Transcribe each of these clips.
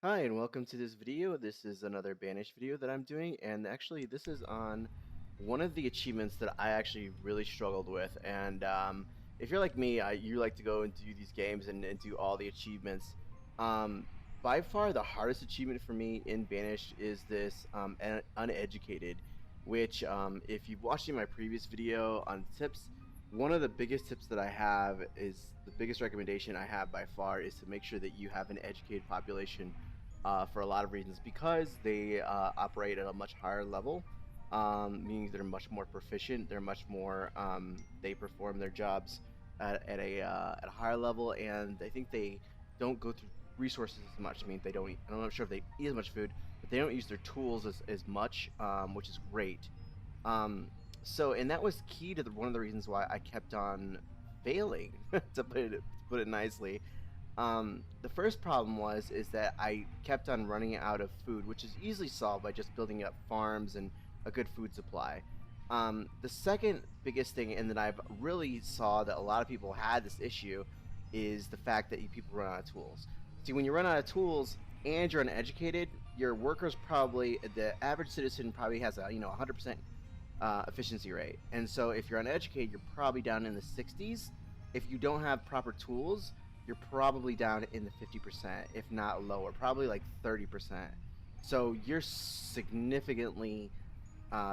Hi and welcome to this video. This is another Banished video that I'm doing, and actually this is on one of the achievements that I actually really struggled with. And if you're like me, you like to go and do these games and do all the achievements. By far the hardest achievement for me in Banished is this Uneducated, which if you've watched my previous video on tips, one of the biggest tips that I have is the biggest recommendation I have by far is to make sure that you have an educated population for a lot of reasons because they operate at a much higher level, meaning they're much more proficient. They're much more they perform their jobs at a higher level, and I think they don't go through resources as much. I mean, they don't. I'm not sure if they eat as much food, but they don't use their tools as much, which is great. Um, and that was key to one of the reasons why I kept on failing, to put it nicely. The first problem is that I kept on running out of food, which is easily solved by just building up farms and a good food supply. The second biggest thing, and that I've really saw that a lot of people had this issue, is the fact that people run out of tools. See, when you run out of tools and you're uneducated, your workers probably, the average citizen probably has a 100% efficiency rate, and so if you're uneducated, you're probably down in the 60s. If you don't have proper tools, you're probably down in the 50%, if not lower, probably like 30%. So you're significantly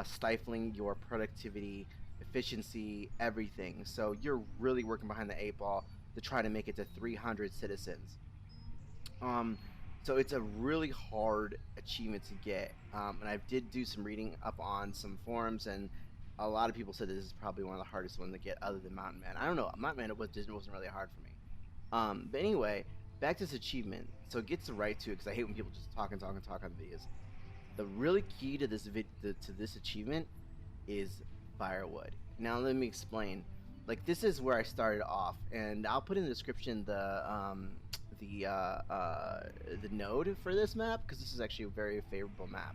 stifling your productivity, efficiency, everything. So you're really working behind the eight ball to try to make it to 300 citizens. Um, so it's a really hard achievement to get. And I did do some reading up on some forums, and a lot of people said this is probably one of the hardest ones to get, other than Mountain Man. I don't know, Mountain Man wasn't really hard for me. But anyway, back to this achievement. So it gets right to it because I hate when people just talk and talk and talk on videos. The really key to this achievement is firewood. Now let me explain. Like, this is where I started off, and I'll put in the description the node for this map because this is actually a very favorable map.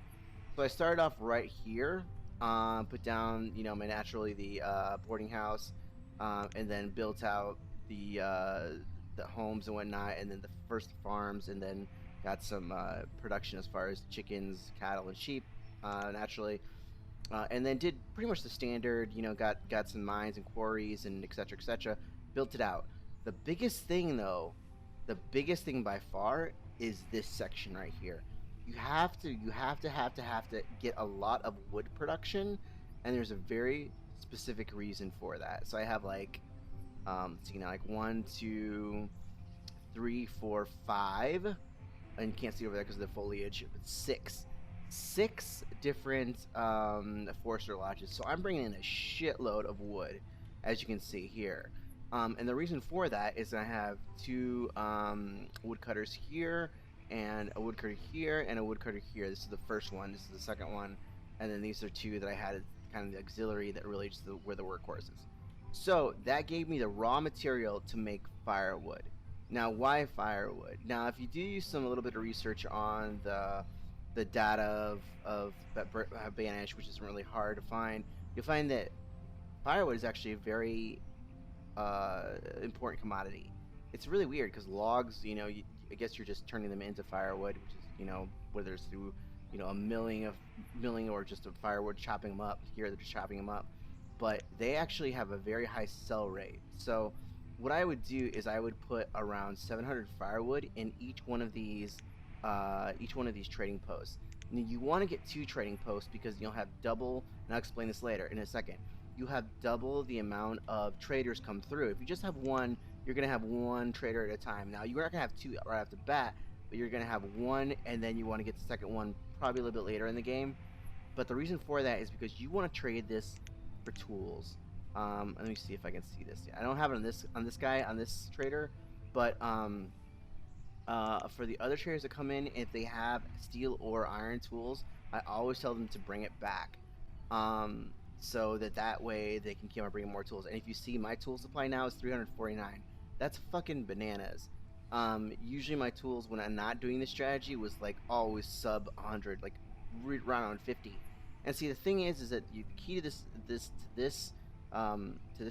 So I started off right here, put down naturally the boarding house, and then built out the homes and whatnot, and then the first farms, and then got some production as far as chickens, cattle, and sheep, naturally. And then did pretty much the standard, got some mines and quarries and etc. etc. Built it out. The biggest thing though, the biggest thing by far is this section right here. You have to get a lot of wood production, and there's a very specific reason for that. So I have like, let's see now, like 1, 2, 3, 4, 5, and you can't see over there because of the foliage, but six different forester lodges. So I'm bringing in a shitload of wood, as you can see here. And the reason for that is I have two woodcutters here, and a woodcutter here, and a woodcutter here. This is the first one. This is the second one, and then these are two that I had as kind of the auxiliary that relates to where the workhorse is. So that gave me the raw material to make firewood. Now, why firewood? Now, if you do some a little bit of research on the data of Banished, which is really hard to find, you'll find that firewood is actually a very important commodity. It's really weird because logs, I guess you're just turning them into firewood, which is, whether it's through, a milling or just a firewood, chopping them up. Here they're just chopping them up, but they actually have a very high sell rate. So what I would do is I would put around 700 firewood in each one of these trading posts. And you want to get 2 trading posts because you'll have double, and I'll explain this later in a second. You have double the amount of traders come through. If you just have one, you're going to have one trader at a time. Now, you're not going to have 2 right off the bat, but you're going to have one, and then you want to get the second one probably a little bit later in the game. But the reason for that is because you want to trade this for tools. Let me see if I can see this. I don't have it on this trader, but for the other traders that come in, if they have steel or iron tools, I always tell them to bring it back, so that way they can keep on bringing more tools. And if you see, my tool supply now is 349. That's fucking bananas. Usually my tools, when I'm not doing this strategy, was like always sub 100, like right around 50. And see, the thing is that the key to this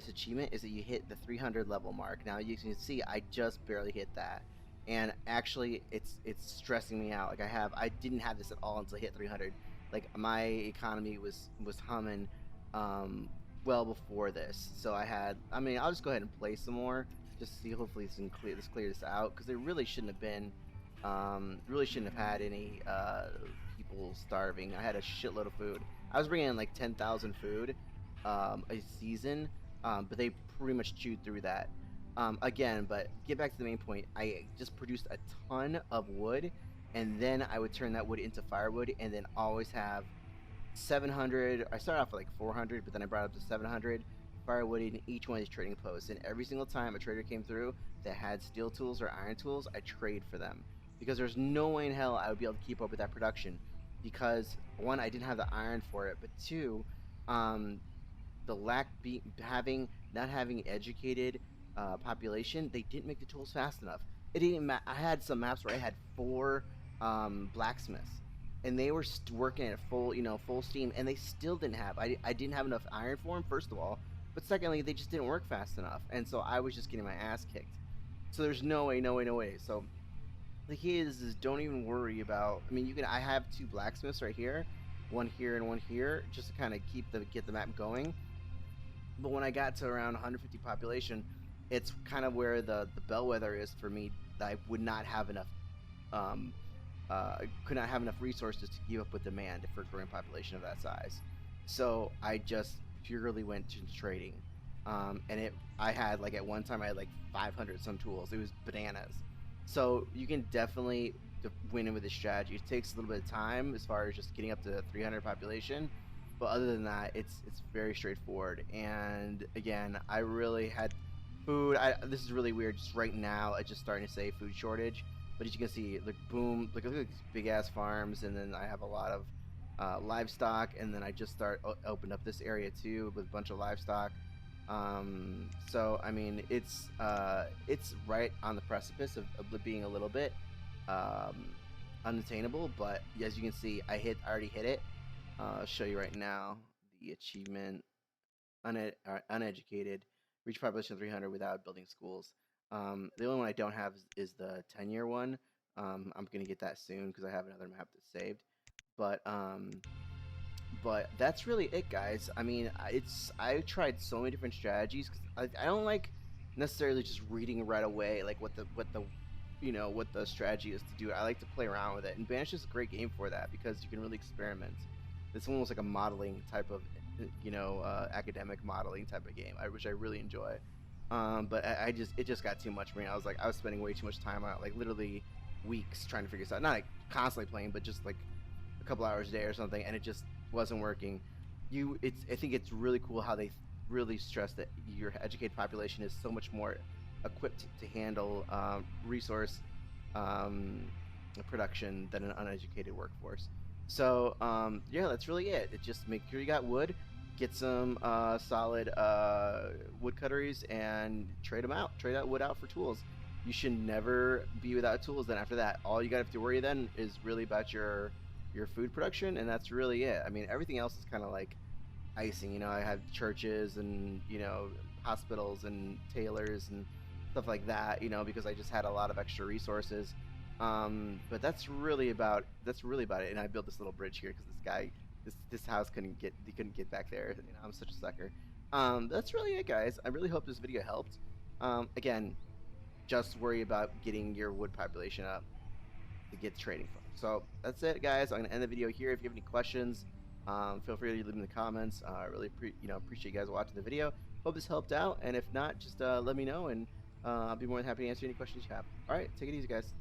achievement is that you hit the 300 level mark. Now you can see I just barely hit that. and actually it's stressing me out. Like I didn't have this at all until I hit 300. Like my economy was humming um well before this. So I mean, I'll just go ahead and play some more just to see, hopefully this can clear this out, because there really shouldn't have been really shouldn't have had any people starving. I had a shitload of food. I was bringing in like 10,000 food a season, but they pretty much chewed through that. Again, but get back to the main point. I just produced a ton of wood, and then I would turn that wood into firewood, and then always have 700. I started off with like 400, but then I brought up to 700 firewood in each one of these trading posts. And every single time a trader came through that had steel tools or iron tools, I trade for them, because there's no way in hell I would be able to keep up with that production. Because one, I didn't have the iron for it, but two, um, the lack be having not having educated population, they didn't make the tools fast enough. It didn't. I had some maps where I had four blacksmiths, and they were working at full, full steam, and they still didn't have. I didn't have enough iron for them, first of all, but secondly, they just didn't work fast enough, and so I was just getting my ass kicked. So there's no way, no way, no way. So the key is don't even worry about. I mean, you can. I have two blacksmiths right here and one here, just to kind of get the map going. But when I got to around 150 population, it's kind of where the bellwether is for me. That I would not have enough, um, could not have enough resources to keep up with demand for a growing population of that size. So I just purely went to trading, and I had like at one time I had like 500 some tools. It was bananas. So you can definitely win with this strategy. It takes a little bit of time as far as just getting up to 300 population, but other than that, it's very straightforward. And again, I really had food. This is really weird. Just right now, it's just starting to say food shortage. But as you can see, like boom, look at these big ass farms, and then I have a lot of livestock, and then I just opened up this area too with a bunch of livestock. So I mean, it's right on the precipice of being a little bit um, unattainable. But as you can see, I already hit it. I'll show you right now the achievement: uneducated, reach population 300 without building schools. The only one I don't have is the 10-year one. I'm gonna get that soon because I have another map that's saved. But that's really it, guys. I mean, I tried so many different strategies because I don't like necessarily just reading right away like what the what the strategy is to do. I like to play around with it, and Banished is a great game for that because you can really experiment. It's almost like a modeling type of academic modeling type of game, which I really enjoy. But it just got too much for me. I was spending way too much time on it, like literally weeks trying to figure this out. Not like constantly playing, but just like a couple hours a day or something, and it just wasn't working. I think it's really cool how they really stress that your educated population is so much more equipped to handle resource um, production than an uneducated workforce. So yeah, that's really it. It just make sure you got wood, get some solid woodcutteries, and trade them out. Trade that wood out for tools. You should never be without tools. Then after that, all you got to have to worry then is really about your food production, and that's really it. I mean, everything else is kind of like icing. I have churches and hospitals and tailors and stuff like that. Because I just had a lot of extra resources. But that's really about it. And I built this little bridge here because this house couldn't get back there. I'm such a sucker. That's really it, guys. I really hope this video helped. Again, just worry about getting your wood population up to get trading from. So that's it, guys. I'm gonna end the video here. If you have any questions, feel free to leave them in the comments. I really appreciate you guys watching the video. Hope this helped out, and if not, just let me know, and I'll be more than happy to answer any questions you have. All right, take it easy, guys.